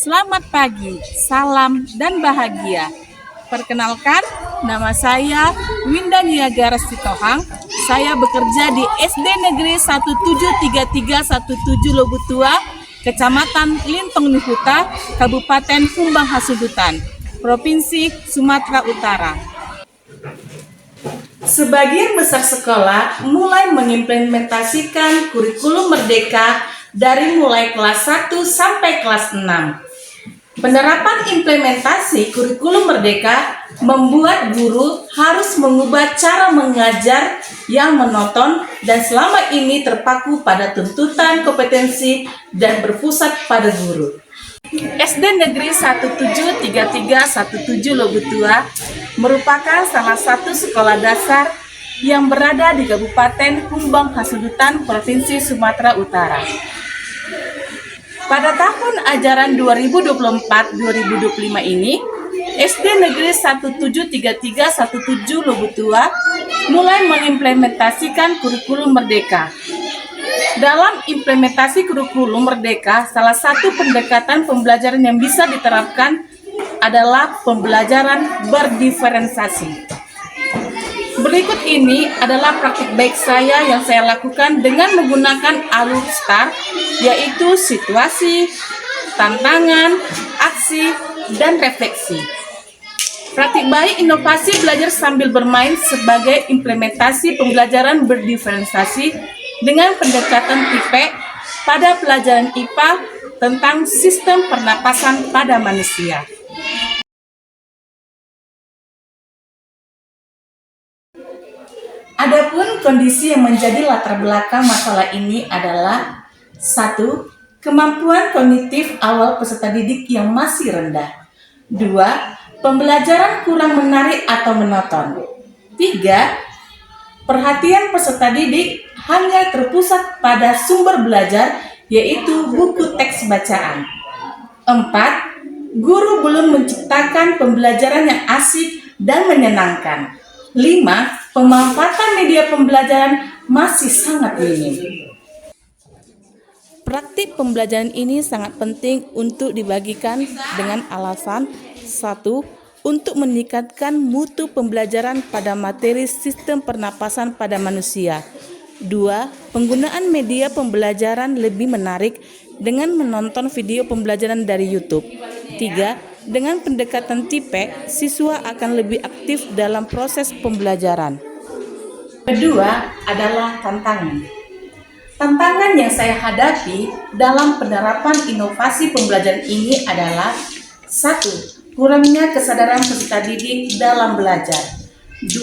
Selamat pagi, salam dan bahagia. Perkenalkan, nama saya Winda Niagara Sitohang. Saya bekerja di SD Negeri 173317 Lobutua, Kecamatan Lintong Nihuta, Kabupaten Humbang Hasundutan, Provinsi Sumatera Utara. Sebagian besar sekolah mulai mengimplementasikan kurikulum merdeka dari mulai kelas 1 sampai kelas 6. Penerapan implementasi kurikulum merdeka membuat guru harus mengubah cara mengajar yang monoton dan selama ini terpaku pada tuntutan kompetensi dan berpusat pada guru. SD Negeri 173317 Lobutua merupakan salah satu sekolah dasar yang berada di Kabupaten Humbang Hasundutan, Provinsi Sumatera Utara. Pada tahun ajaran 2024-2025 ini, SD Negeri 173317 Lobutua mulai mengimplementasikan kurikulum merdeka. Dalam implementasi kurikulum merdeka, salah satu pendekatan pembelajaran yang bisa diterapkan adalah pembelajaran berdiferensiasi. Berikut ini adalah praktik baik saya yang saya lakukan dengan menggunakan alur STAR, yaitu situasi, tantangan, aksi, dan refleksi. Praktik baik inovasi belajar sambil bermain sebagai implementasi pembelajaran berdiferensiasi dengan pendekatan TIPE pada pelajaran IPA tentang sistem pernapasan pada manusia. Adapun kondisi yang menjadi latar belakang masalah ini adalah 1. Kemampuan kognitif awal peserta didik yang masih rendah. 2. Pembelajaran kurang menarik atau monoton. 3. Perhatian peserta didik hanya terpusat pada sumber belajar, yaitu buku teks bacaan. 4. Guru belum menciptakan pembelajaran yang asik dan menyenangkan. 5. Pemanfaatan media pembelajaran masih sangat minim. Praktik pembelajaran ini sangat penting untuk dibagikan dengan alasan 1. Untuk meningkatkan mutu pembelajaran pada materi sistem pernapasan pada manusia. 2. Penggunaan media pembelajaran lebih menarik dengan menonton video pembelajaran dari YouTube. 3. Dengan pendekatan TIPE, siswa akan lebih aktif dalam proses pembelajaran. Kedua adalah tantangan. Tantangan yang saya hadapi dalam penerapan inovasi pembelajaran ini adalah 1. Kurangnya kesadaran peserta didik dalam belajar. 2.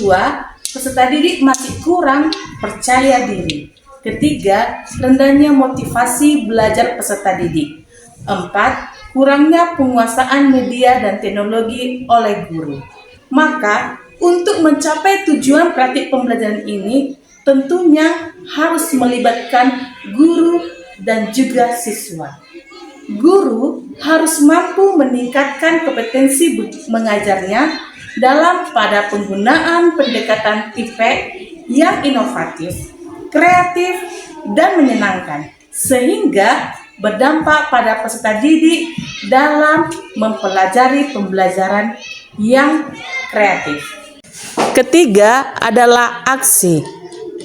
Peserta didik masih kurang percaya diri. Ketiga, rendahnya motivasi belajar peserta didik. 4. Kurangnya penguasaan media dan teknologi oleh guru. Maka, untuk mencapai tujuan praktik pembelajaran ini, tentunya harus melibatkan guru dan juga siswa. Guru harus mampu meningkatkan kompetensi mengajarnya pada penggunaan pendekatan TIPE yang inovatif, kreatif, dan menyenangkan, sehingga berdampak pada peserta didik dalam mempelajari pembelajaran yang kreatif. Ketiga adalah aksi.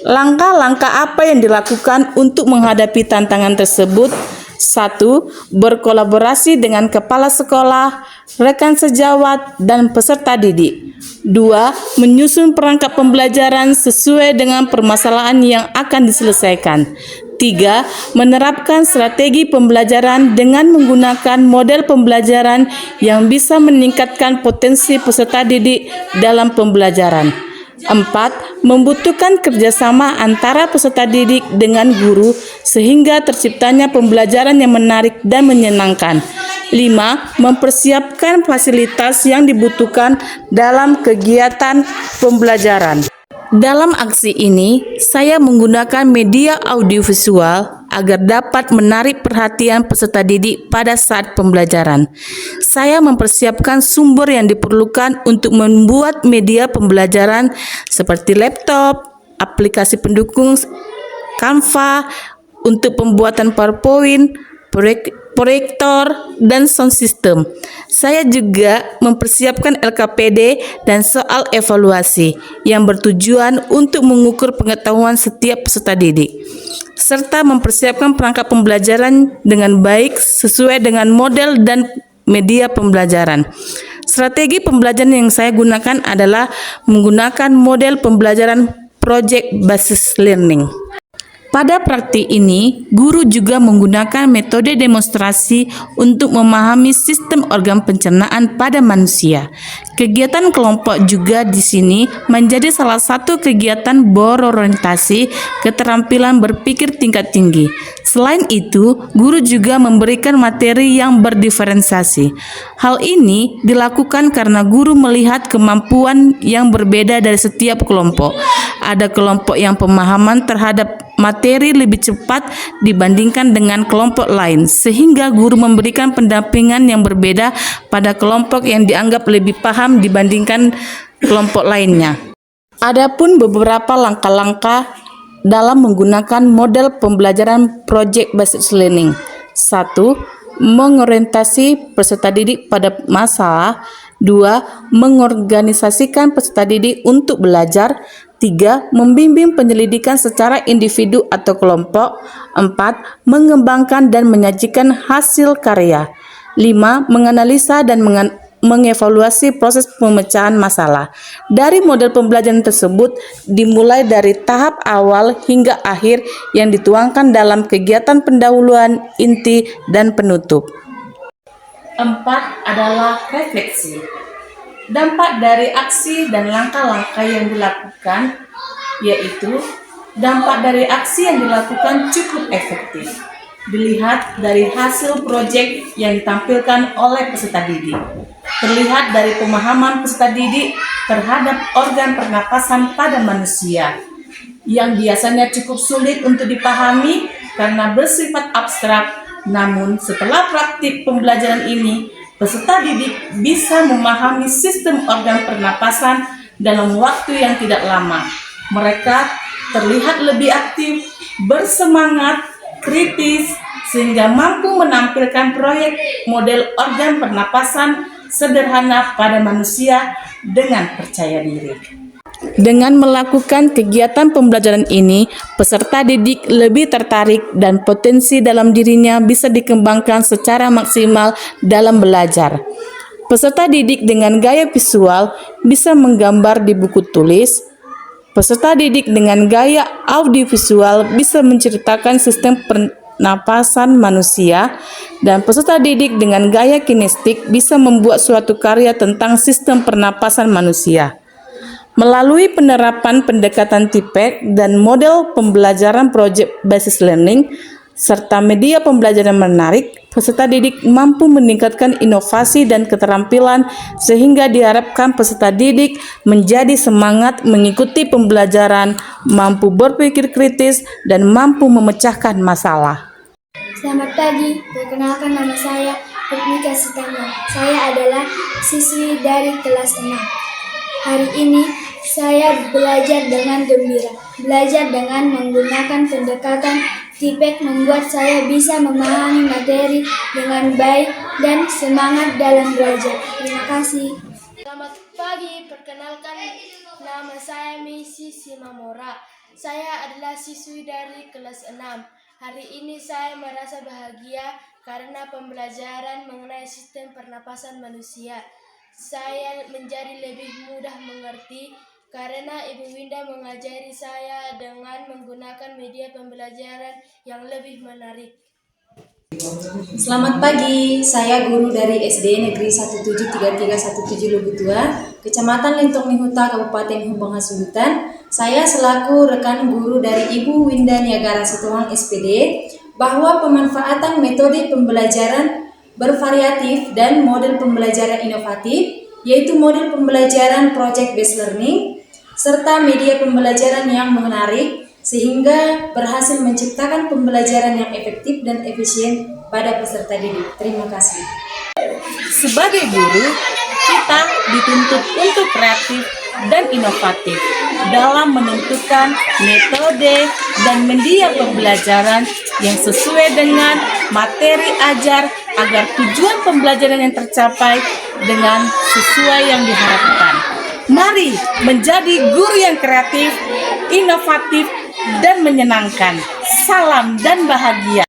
Langkah-langkah apa yang dilakukan untuk menghadapi tantangan tersebut? 1. Berkolaborasi dengan kepala sekolah, rekan sejawat, dan peserta didik. 2. Menyusun perangkat pembelajaran sesuai dengan permasalahan yang akan diselesaikan. 3. Menerapkan strategi pembelajaran dengan menggunakan model pembelajaran yang bisa meningkatkan potensi peserta didik dalam pembelajaran. 4. Membutuhkan kerjasama antara peserta didik dengan guru sehingga terciptanya pembelajaran yang menarik dan menyenangkan. 5. Mempersiapkan fasilitas yang dibutuhkan dalam kegiatan pembelajaran. Dalam aksi ini, saya menggunakan media audiovisual agar dapat menarik perhatian peserta didik pada saat pembelajaran. Saya mempersiapkan sumber yang diperlukan untuk membuat media pembelajaran seperti laptop, aplikasi pendukung, Canva untuk pembuatan PowerPoint, proyektor, dan sound system. Saya juga mempersiapkan LKPD dan soal evaluasi yang bertujuan untuk mengukur pengetahuan setiap peserta didik, serta mempersiapkan perangkat pembelajaran dengan baik sesuai dengan model dan media pembelajaran. Strategi pembelajaran yang saya gunakan adalah menggunakan model pembelajaran project based learning. Pada praktik ini, guru juga menggunakan metode demonstrasi untuk memahami sistem organ pencernaan pada manusia. Kegiatan kelompok juga di sini menjadi salah satu kegiatan berorientasi keterampilan berpikir tingkat tinggi. Selain itu, guru juga memberikan materi yang berdiferensiasi. Hal ini dilakukan karena guru melihat kemampuan yang berbeda dari setiap kelompok. Ada kelompok yang pemahaman terhadap materi lebih cepat dibandingkan dengan kelompok lain, sehingga guru memberikan pendampingan yang berbeda pada kelompok yang dianggap lebih paham dibandingkan kelompok lainnya. Adapun beberapa langkah-langkah dalam menggunakan model pembelajaran project based learning. 1. Mengorientasi peserta didik pada masalah. 2. Mengorganisasikan peserta didik untuk belajar. 3. Membimbing penyelidikan secara individu atau kelompok. 4. Mengembangkan dan menyajikan hasil karya. 5. Menganalisa dan mengevaluasi proses pemecahan masalah. Dari model pembelajaran tersebut dimulai dari tahap awal hingga akhir yang dituangkan dalam kegiatan pendahuluan, inti, dan penutup. 4 adalah refleksi. Dampak dari aksi dan langkah-langkah yang dilakukan, yaitu dampak dari aksi yang dilakukan cukup efektif. Dilihat dari hasil proyek yang ditampilkan oleh peserta didik. Terlihat dari pemahaman peserta didik terhadap organ pernapasan pada manusia, yang biasanya cukup sulit untuk dipahami karena bersifat abstrak. Namun setelah praktik pembelajaran ini, peserta didik bisa memahami sistem organ pernapasan dalam waktu yang tidak lama. Mereka terlihat lebih aktif, bersemangat, kritis, sehingga mampu menampilkan proyek model organ pernapasan sederhana pada manusia dengan percaya diri. Dengan melakukan kegiatan pembelajaran ini, peserta didik lebih tertarik dan potensi dalam dirinya bisa dikembangkan secara maksimal dalam belajar. Peserta didik dengan gaya visual bisa menggambar di buku tulis. Peserta didik dengan gaya audiovisual bisa menceritakan sistem pernapasan manusia, dan peserta didik dengan gaya kinestik bisa membuat suatu karya tentang sistem pernapasan manusia. Melalui penerapan pendekatan TPEC dan model pembelajaran project based learning serta media pembelajaran menarik, peserta didik mampu meningkatkan inovasi dan keterampilan sehingga diharapkan peserta didik menjadi semangat mengikuti pembelajaran, mampu berpikir kritis, dan mampu memecahkan masalah. Selamat pagi, perkenalkan nama saya Hukmika Sitama. Saya adalah siswi dari kelas 6. Hari ini saya belajar dengan gembira. Belajar dengan menggunakan pendekatan TPEC membuat saya bisa memahami materi dengan baik dan semangat dalam belajar. Terima kasih. Selamat pagi, perkenalkan nama saya Misi Simamora. Saya adalah siswi dari kelas 6. Hari ini saya merasa bahagia karena pembelajaran mengenai sistem pernapasan manusia. Saya menjadi lebih mudah mengerti karena Ibu Winda mengajari saya dengan menggunakan media pembelajaran yang lebih menarik. Selamat pagi, saya guru dari SD Negeri 173317 Lubutua, Kecamatan Lintong Nihuta, Kabupaten Hubung Hasudutan. Saya selaku rekan guru dari Ibu Winda Niagara Situang SPD, bahwa pemanfaatan metode pembelajaran bervariatif dan model pembelajaran inovatif, yaitu model pembelajaran project based learning, serta media pembelajaran yang menarik, sehingga berhasil menciptakan pembelajaran yang efektif dan efisien pada peserta didik. Terima kasih. Sebagai guru, kita dituntut untuk kreatif dan inovatif dalam menentukan metode dan media pembelajaran yang sesuai dengan materi ajar agar tujuan pembelajaran yang tercapai dengan sesuai yang diharapkan. Mari menjadi guru yang kreatif, inovatif, dan menyenangkan. Salam dan bahagia.